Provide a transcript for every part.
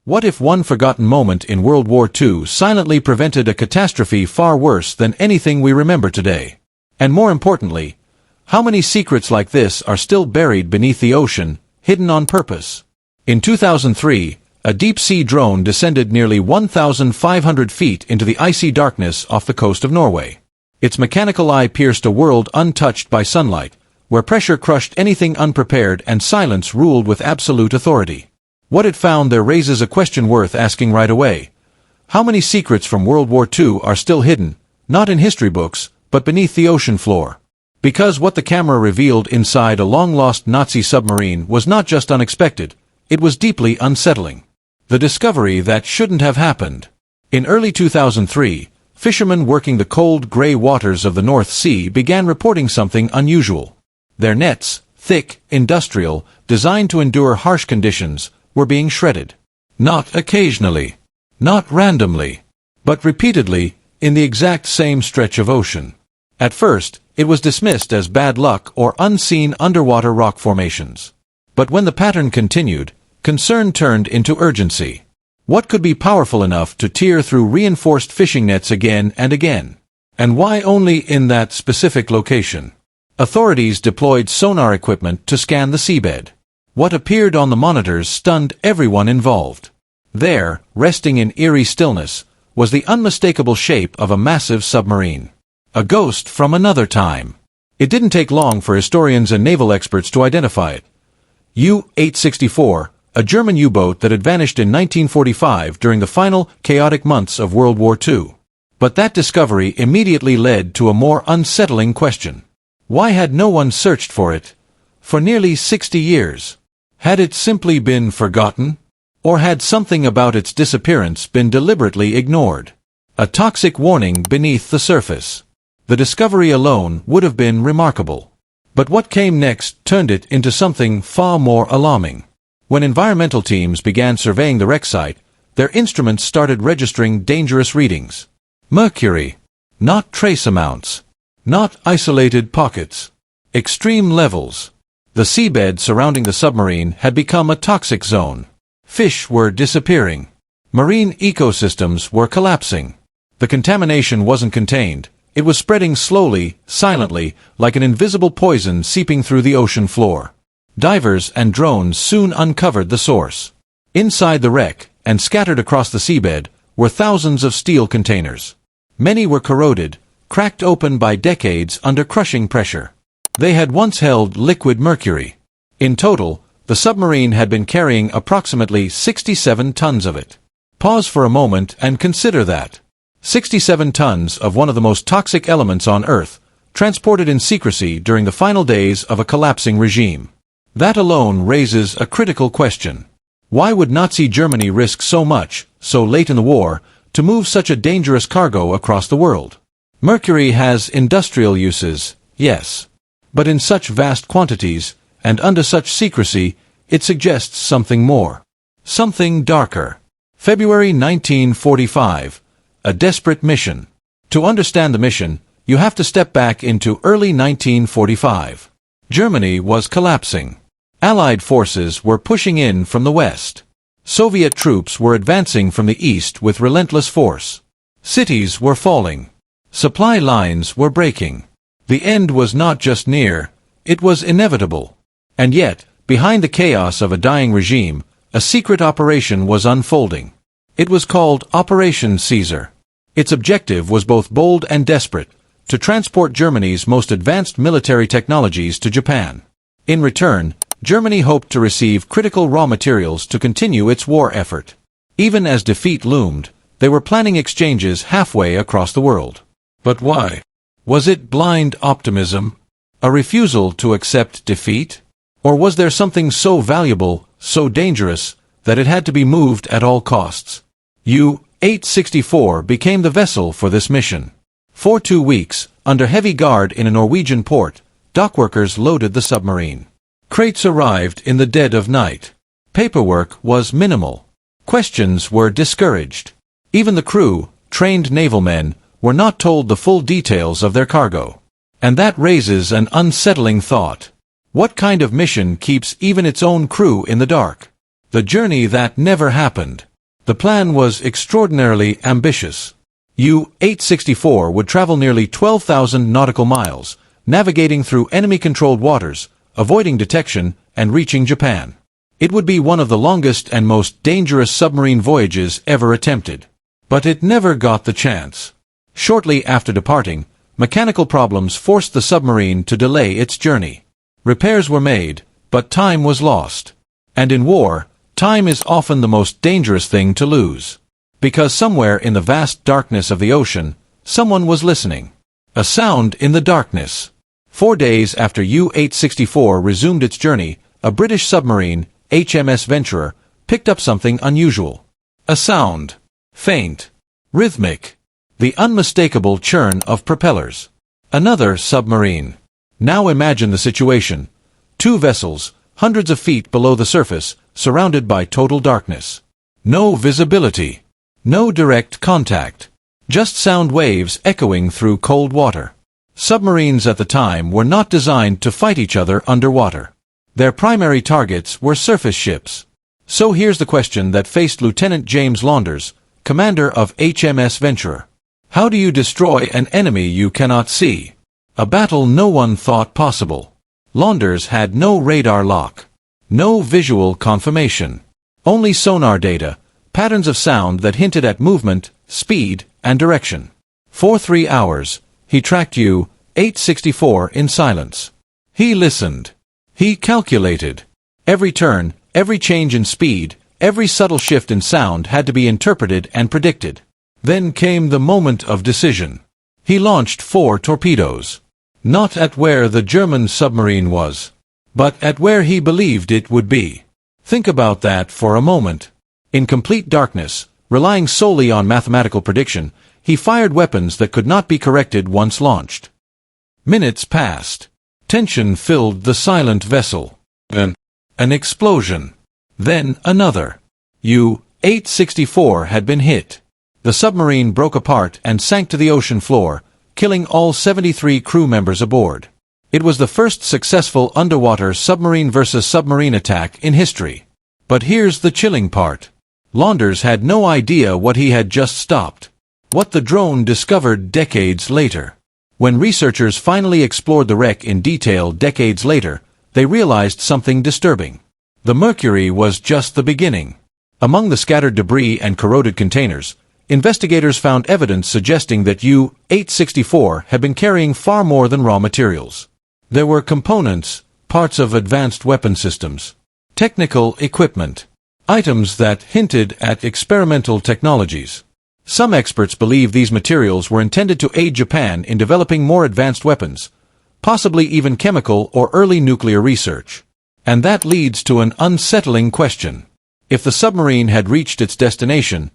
What if one forgotten moment in World War II silently prevented a catastrophe far worse than anything we remember today? And more importantly, how many secrets like this are still buried beneath the ocean, hidden on purpose? In 2003, a deep-sea drone descended nearly 1,500 feet into the icy darkness off the coast of Norway. Its mechanical eye pierced a world untouched by sunlight, where pressure crushed anything unprepared and silence ruled with absolute authority. What it found there raises a question worth asking right away. How many secrets from World War II are still hidden, not in history books, but beneath the ocean floor? Because what the camera revealed inside a long-lost Nazi submarine was not just unexpected, it was deeply unsettling. The discovery that shouldn't have happened. In early 2003, fishermen working the cold, gray waters of the North Sea began reporting something unusual. Their nets, thick, industrial, designed to endure harsh conditions, were being shredded. Not occasionally, not randomly, but repeatedly, in the exact same stretch of ocean. At first, it was dismissed as bad luck or unseen underwater rock formations. But when the pattern continued, concern turned into urgency. What could be powerful enough to tear through reinforced fishing nets again and again? And why only in that specific location? Authorities deployed sonar equipment to scan the seabed. What appeared on the monitors stunned everyone involved. There, resting in eerie stillness, was the unmistakable shape of a massive submarine. A ghost from another time. It didn't take long for historians and naval experts to identify it. U-864, a German U-boat that had vanished in 1945 during the final, chaotic months of World War II. But that discovery immediately led to a more unsettling question. Why had no one searched for it for nearly 60 years? Had it simply been forgotten? Or had something about its disappearance been deliberately ignored? A toxic warning beneath the surface. The discovery alone would have been remarkable. But what came next turned it into something far more alarming. When environmental teams began surveying the wreck site, their instruments started registering dangerous readings. Mercury. Not trace amounts. Not isolated pockets. Extreme levels. The seabed surrounding the submarine had become a toxic zone. Fish were disappearing. Marine ecosystems were collapsing. The contamination wasn't contained. It was spreading slowly, silently, like an invisible poison seeping through the ocean floor. Divers and drones soon uncovered the source. Inside the wreck, and scattered across the seabed, were thousands of steel containers. Many were corroded, cracked open by decades under crushing pressure. They had once held liquid mercury. In total, the submarine had been carrying approximately 67 tons of it. Pause for a moment and consider that. 67 tons of one of the most toxic elements on Earth, transported in secrecy during the final days of a collapsing regime. That alone raises a critical question. Why would Nazi Germany risk so much, so late in the war, to move such a dangerous cargo across the world? Mercury has industrial uses, yes. But in such vast quantities, and under such secrecy, it suggests something more. Something darker. February 1945. A desperate mission. To understand the mission, you have to step back into early 1945. Germany was collapsing. Allied forces were pushing in from the west. Soviet troops were advancing from the east with relentless force. Cities were falling. Supply lines were breaking. The end was not just near, it was inevitable. And yet, behind the chaos of a dying regime, a secret operation was unfolding. It was called Operation Caesar. Its objective was both bold and desperate, to transport Germany's most advanced military technologies to Japan. In return, Germany hoped to receive critical raw materials to continue its war effort. Even as defeat loomed, they were planning exchanges halfway across the world. But why? Was it blind optimism? A refusal to accept defeat? Or was there something so valuable, so dangerous, that it had to be moved at all costs? U-864 became the vessel for this mission. For 2 weeks, under heavy guard in a Norwegian port, dockworkers loaded the submarine. Crates arrived in the dead of night. Paperwork was minimal. Questions were discouraged. Even the crew, trained naval men, were not told the full details of their cargo. And that raises an unsettling thought. What kind of mission keeps even its own crew in the dark? The journey that never happened. The plan was extraordinarily ambitious. U-864 would travel nearly 12,000 nautical miles, navigating through enemy-controlled waters, avoiding detection, and reaching Japan. It would be one of the longest and most dangerous submarine voyages ever attempted. But it never got the chance. Shortly after departing, mechanical problems forced the submarine to delay its journey. Repairs were made, but time was lost. And in war, time is often the most dangerous thing to lose. Because somewhere in the vast darkness of the ocean, someone was listening. A sound in the darkness. 4 days after U-864 resumed its journey, a British submarine, HMS Venturer, picked up something unusual. A sound. Faint. Rhythmic. The unmistakable churn of propellers. Another submarine. Now imagine the situation. 2 vessels, hundreds of feet below the surface, surrounded by total darkness. No visibility. No direct contact. Just sound waves echoing through cold water. Submarines at the time were not designed to fight each other underwater. Their primary targets were surface ships. So here's the question that faced Lieutenant James Launders, commander of HMS Venturer. How do you destroy an enemy you cannot see? A battle no one thought possible. Launders had no radar lock. No visual confirmation. Only sonar data, patterns of sound that hinted at movement, speed, and direction. For 3 hours, he tracked U-864 in silence. He listened. He calculated. Every turn, every change in speed, every subtle shift in sound had to be interpreted and predicted. Then came the moment of decision. He launched 4 torpedoes. Not at where the German submarine was, but at where he believed it would be. Think about that for a moment. In complete darkness, relying solely on mathematical prediction, he fired weapons that could not be corrected once launched. Minutes passed. Tension filled the silent vessel. Then, an explosion. Then another. U-864 had been hit. The submarine broke apart and sank to the ocean floor, killing all 73 crew members aboard. It was the first successful underwater submarine versus submarine attack in history. But here's the chilling part. Launders had no idea what he had just stopped. What the drone discovered decades later. When researchers finally explored the wreck in detail decades later, they realized something disturbing. The Mercury was just the beginning. Among the scattered debris and corroded containers, investigators found evidence suggesting that U-864 had been carrying far more than raw materials. There were components, parts of advanced weapon systems, technical equipment, items that hinted at experimental technologies. Some experts believe these materials were intended to aid Japan in developing more advanced weapons, possibly even chemical or early nuclear research. And that leads to an unsettling question. If the submarine had reached its destination,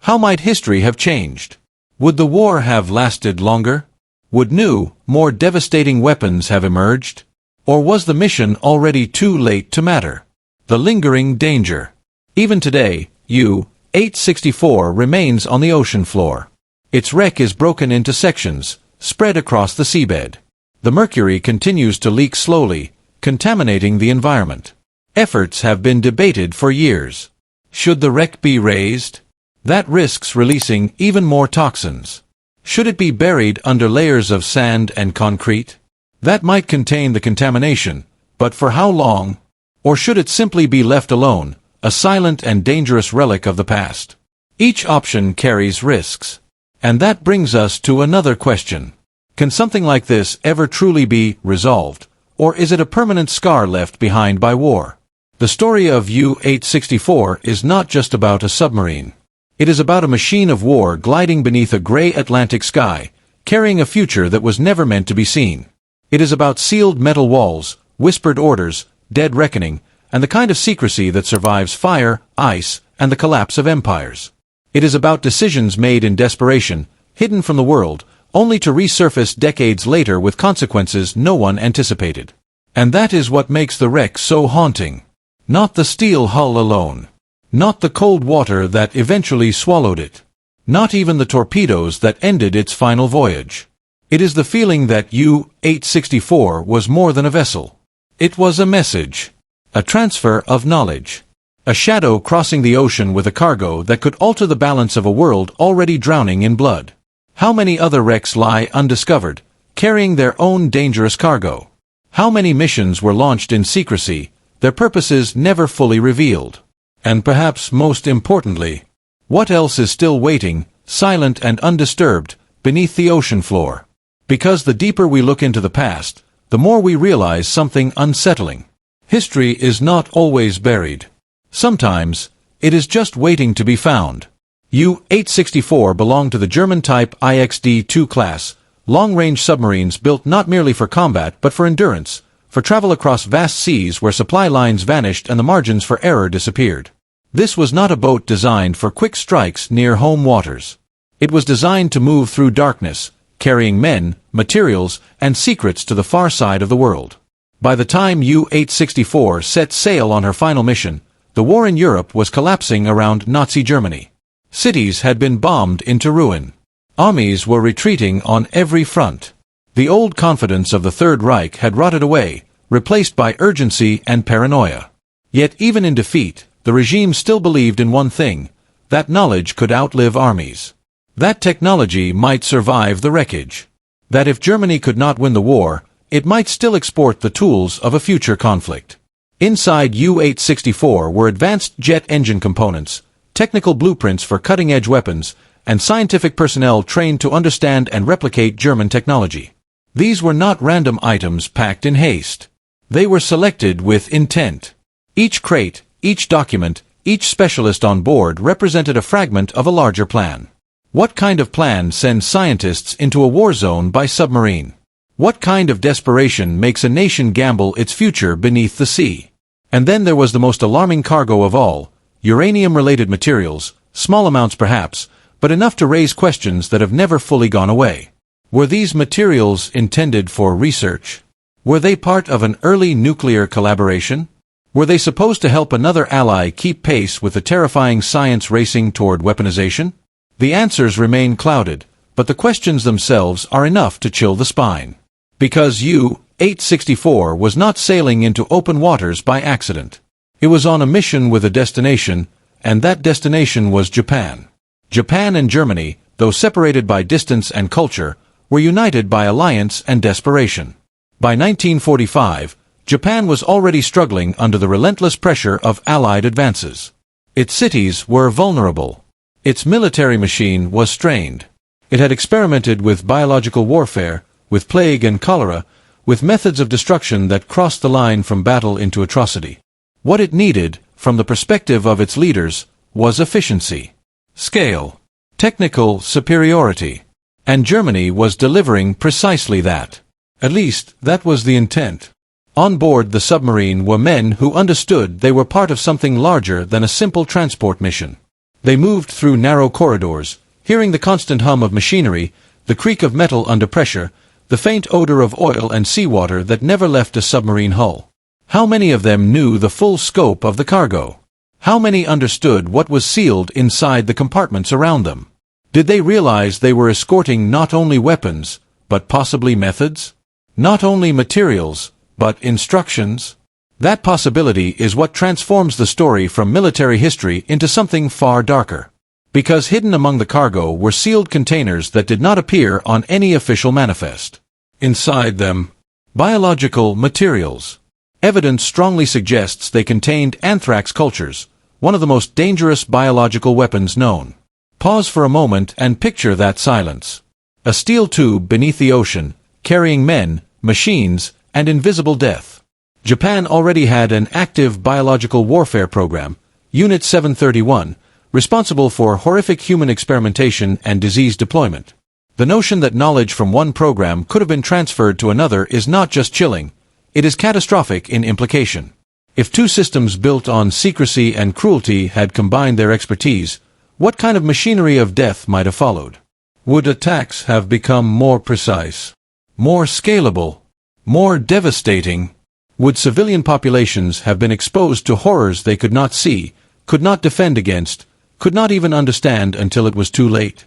how might history have changed? Would the war have lasted longer? Would new, more devastating weapons have emerged? Or was the mission already too late to matter? The lingering danger. Even today, U-864 remains on the ocean floor. Its wreck is broken into sections, spread across the seabed. The mercury continues to leak slowly, contaminating the environment. Efforts have been debated for years. Should the wreck be raised? That risks releasing even more toxins. Should it be buried under layers of sand and concrete? That might contain the contamination, but for how long? Or should it simply be left alone, a silent and dangerous relic of the past? Each option carries risks. And that brings us to another question. Can something like this ever truly be resolved, or is it a permanent scar left behind by war? The story of U-864 is not just about a submarine. It is about a machine of war gliding beneath a gray Atlantic sky, carrying a future that was never meant to be seen. It is about sealed metal walls, whispered orders, dead reckoning, and the kind of secrecy that survives fire, ice, and the collapse of empires. It is about decisions made in desperation, hidden from the world, only to resurface decades later with consequences no one anticipated. And that is what makes the wreck so haunting. Not the steel hull alone. Not the cold water that eventually swallowed it. Not even the torpedoes that ended its final voyage. It is the feeling that U-864 was more than a vessel. It was a message. A transfer of knowledge. A shadow crossing the ocean with a cargo that could alter the balance of a world already drowning in blood. How many other wrecks lie undiscovered, carrying their own dangerous cargo? How many missions were launched in secrecy, their purposes never fully revealed? And perhaps most importantly, what else is still waiting, silent and undisturbed, beneath the ocean floor? Because the deeper we look into the past, the more we realize something unsettling. History is not always buried. Sometimes, it is just waiting to be found. U-864 belonged to the German-type IXD-2 class, long-range submarines built not merely for combat but for endurance, for travel across vast seas where supply lines vanished and the margins for error disappeared. This was not a boat designed for quick strikes near home waters. It was designed to move through darkness, carrying men, materials, and secrets to the far side of the world. By the time U-864 set sail on her final mission, the war in Europe was collapsing around Nazi Germany. Cities had been bombed into ruin. Armies were retreating on every front. The old confidence of the Third Reich had rotted away, replaced by urgency and paranoia. Yet even in defeat, the regime still believed in one thing: that knowledge could outlive armies. That technology might survive the wreckage. That if Germany could not win the war, it might still export the tools of a future conflict. Inside U-864 were advanced jet engine components, technical blueprints for cutting-edge weapons, and scientific personnel trained to understand and replicate German technology. These were not random items packed in haste. They were selected with intent. Each crate, each document, each specialist on board represented a fragment of a larger plan. What kind of plan sends scientists into a war zone by submarine? What kind of desperation makes a nation gamble its future beneath the sea? And then there was the most alarming cargo of all, uranium-related materials, small amounts perhaps, but enough to raise questions that have never fully gone away. Were these materials intended for research? Were they part of an early nuclear collaboration? Were they supposed to help another ally keep pace with the terrifying science racing toward weaponization? The answers remain clouded, but the questions themselves are enough to chill the spine. Because U-864 was not sailing into open waters by accident. It was on a mission with a destination, and that destination was Japan. Japan and Germany, though separated by distance and culture, were united by alliance and desperation. By 1945, Japan was already struggling under the relentless pressure of Allied advances. Its cities were vulnerable. Its military machine was strained. It had experimented with biological warfare, with plague and cholera, with methods of destruction that crossed the line from battle into atrocity. What it needed, from the perspective of its leaders, was efficiency, scale, technical superiority. And Germany was delivering precisely that. At least, that was the intent. On board the submarine were men who understood they were part of something larger than a simple transport mission. They moved through narrow corridors, hearing the constant hum of machinery, the creak of metal under pressure, the faint odor of oil and seawater that never left a submarine hull. How many of them knew the full scope of the cargo? How many understood what was sealed inside the compartments around them? Did they realize they were escorting not only weapons, but possibly methods? Not only materials, but instructions? That possibility is what transforms the story from military history into something far darker. Because hidden among the cargo were sealed containers that did not appear on any official manifest. Inside them, biological materials. Evidence strongly suggests they contained anthrax cultures, one of the most dangerous biological weapons known. Pause for a moment and picture that silence. A steel tube beneath the ocean, carrying men, machines, and invisible death. Japan already had an active biological warfare program, Unit 731, responsible for horrific human experimentation and disease deployment. The notion that knowledge from one program could have been transferred to another is not just chilling, it is catastrophic in implication. If two systems built on secrecy and cruelty had combined their expertise, what kind of machinery of death might have followed? Would attacks have become more precise, more scalable, more devastating? Would civilian populations have been exposed to horrors they could not see, could not defend against, could not even understand until it was too late?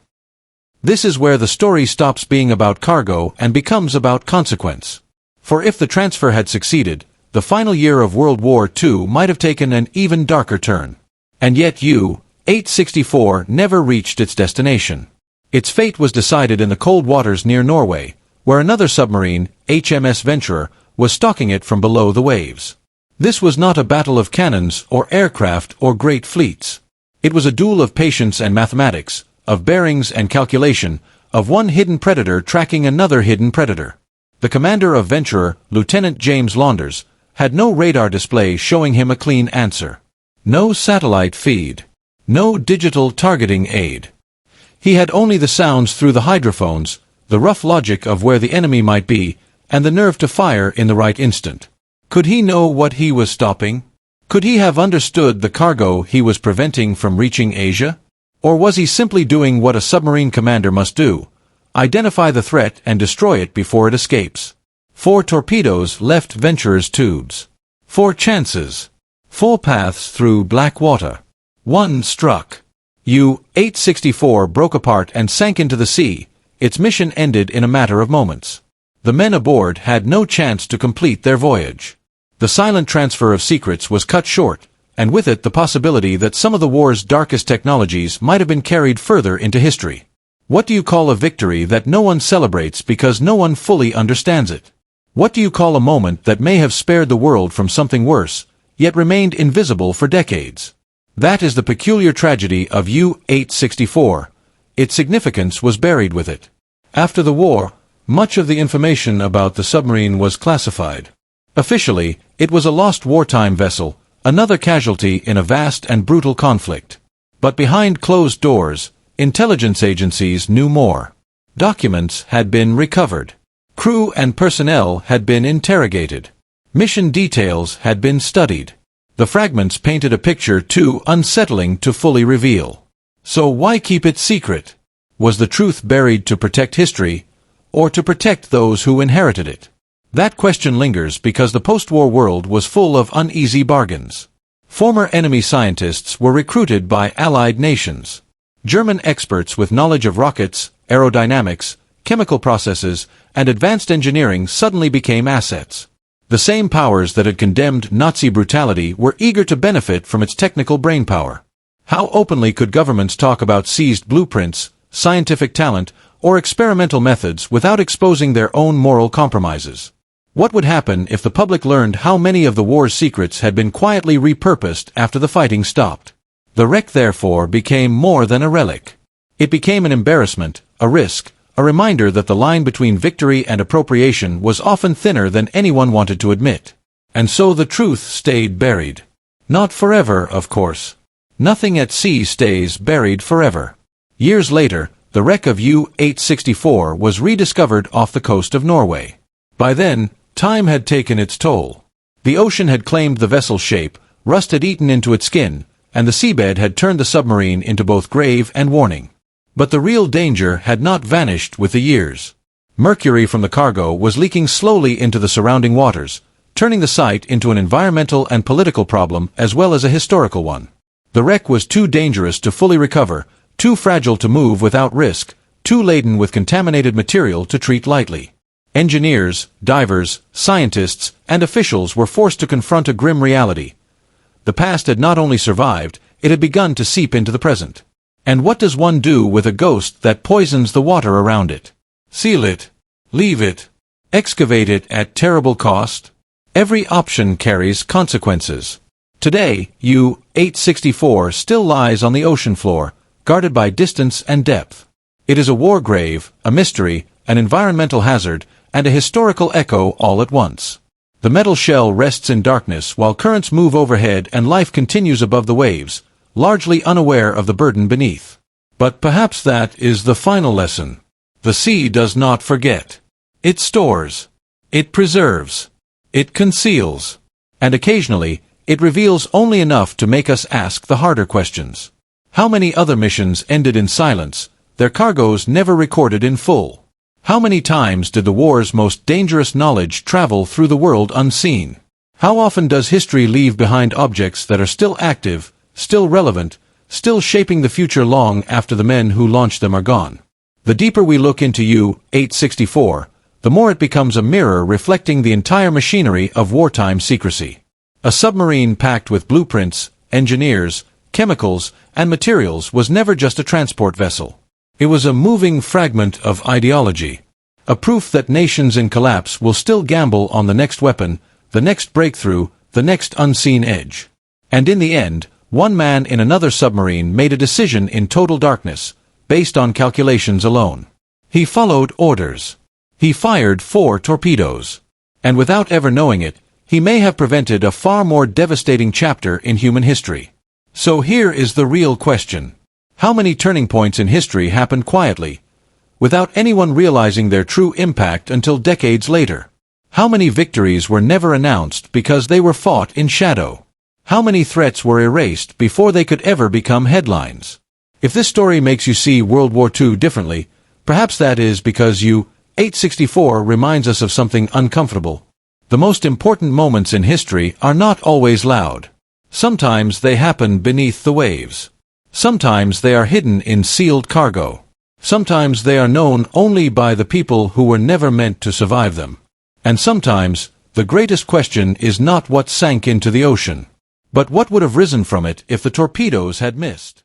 This is where the story stops being about cargo and becomes about consequence. For if the transfer had succeeded, the final year of World War II might have taken an even darker turn. And yet U-864 never reached its destination. Its fate was decided in the cold waters near Norway, where another submarine, HMS Venturer, was stalking it from below the waves. This was not a battle of cannons or aircraft or great fleets. It was a duel of patience and mathematics, of bearings and calculation, of one hidden predator tracking another hidden predator. The commander of Venturer, Lieutenant James Launders, had no radar display showing him a clean answer. No satellite feed. No digital targeting aid. He had only the sounds through the hydrophones, the rough logic of where the enemy might be, and the nerve to fire in the right instant. Could he know what he was stopping? Could he have understood the cargo he was preventing from reaching Asia? Or was he simply doing what a submarine commander must do? Identify the threat and destroy it before it escapes. 4 torpedoes left Venturer's tubes. 4 chances. 4 paths through black water. 1 struck. U-864 broke apart and sank into the sea. Its mission ended in a matter of moments. The men aboard had no chance to complete their voyage. The silent transfer of secrets was cut short, and with it the possibility that some of the war's darkest technologies might have been carried further into history. What do you call a victory that no one celebrates because no one fully understands it? What do you call a moment that may have spared the world from something worse, yet remained invisible for decades? That is the peculiar tragedy of U-864. Its significance was buried with it. After the war, much of the information about the submarine was classified. Officially, it was a lost wartime vessel, another casualty in a vast and brutal conflict. But behind closed doors, intelligence agencies knew more. Documents had been recovered. Crew and personnel had been interrogated. Mission details had been studied. The fragments painted a picture too unsettling to fully reveal. So why keep it secret? Was the truth buried to protect history, or to protect those who inherited it? That question lingers because the post-war world was full of uneasy bargains. Former enemy scientists were recruited by allied nations. German experts with knowledge of rockets, aerodynamics, chemical processes, and advanced engineering suddenly became assets. The same powers that had condemned Nazi brutality were eager to benefit from its technical brainpower. How openly could governments talk about seized blueprints, scientific talent, or experimental methods without exposing their own moral compromises? What would happen if the public learned how many of the war's secrets had been quietly repurposed after the fighting stopped? The wreck, therefore, became more than a relic. It became an embarrassment, a risk, a reminder that the line between victory and appropriation was often thinner than anyone wanted to admit. And so the truth stayed buried. Not forever, of course. Nothing at sea stays buried forever. Years later, the wreck of U-864 was rediscovered off the coast of Norway. By then, time had taken its toll. The ocean had claimed the vessel's shape, rust had eaten into its skin, and the seabed had turned the submarine into both grave and warning. But the real danger had not vanished with the years. Mercury from the cargo was leaking slowly into the surrounding waters, turning the site into an environmental and political problem as well as a historical one. The wreck was too dangerous to fully recover, too fragile to move without risk, too laden with contaminated material to treat lightly. Engineers, divers, scientists, and officials were forced to confront a grim reality. The past had not only survived, it had begun to seep into the present. And what does one do with a ghost that poisons the water around it? Seal it? Leave it? Excavate it at terrible cost? Every option carries consequences. Today, U-864 still lies on the ocean floor, guarded by distance and depth. It is a war grave, a mystery, an environmental hazard, and a historical echo all at once. The metal shell rests in darkness while currents move overhead and life continues above the waves, largely unaware of the burden beneath. But perhaps that is the final lesson. The sea does not forget. It stores. It preserves. It conceals. And occasionally, it reveals only enough to make us ask the harder questions. How many other missions ended in silence, their cargoes never recorded in full? How many times did the war's most dangerous knowledge travel through the world unseen? How often does history leave behind objects that are still active, still relevant, still shaping the future long after the men who launched them are gone? The deeper we look into U-864, the more it becomes a mirror reflecting the entire machinery of wartime secrecy. A submarine packed with blueprints, engineers, chemicals, and materials was never just a transport vessel. It was a moving fragment of ideology, a proof that nations in collapse will still gamble on the next weapon, the next breakthrough, the next unseen edge. And in the end, one man in another submarine made a decision in total darkness, based on calculations alone. He followed orders. He fired 4 torpedoes. And without ever knowing it, he may have prevented a far more devastating chapter in human history. So here is the real question. How many turning points in history happened quietly, without anyone realizing their true impact until decades later? How many victories were never announced because they were fought in shadow? How many threats were erased before they could ever become headlines? If this story makes you see World War II differently, perhaps that is because U-864 reminds us of something uncomfortable. The most important moments in history are not always loud. Sometimes they happen beneath the waves. Sometimes they are hidden in sealed cargo. Sometimes they are known only by the people who were never meant to survive them. And sometimes, the greatest question is not what sank into the ocean, but what would have risen from it if the torpedoes had missed.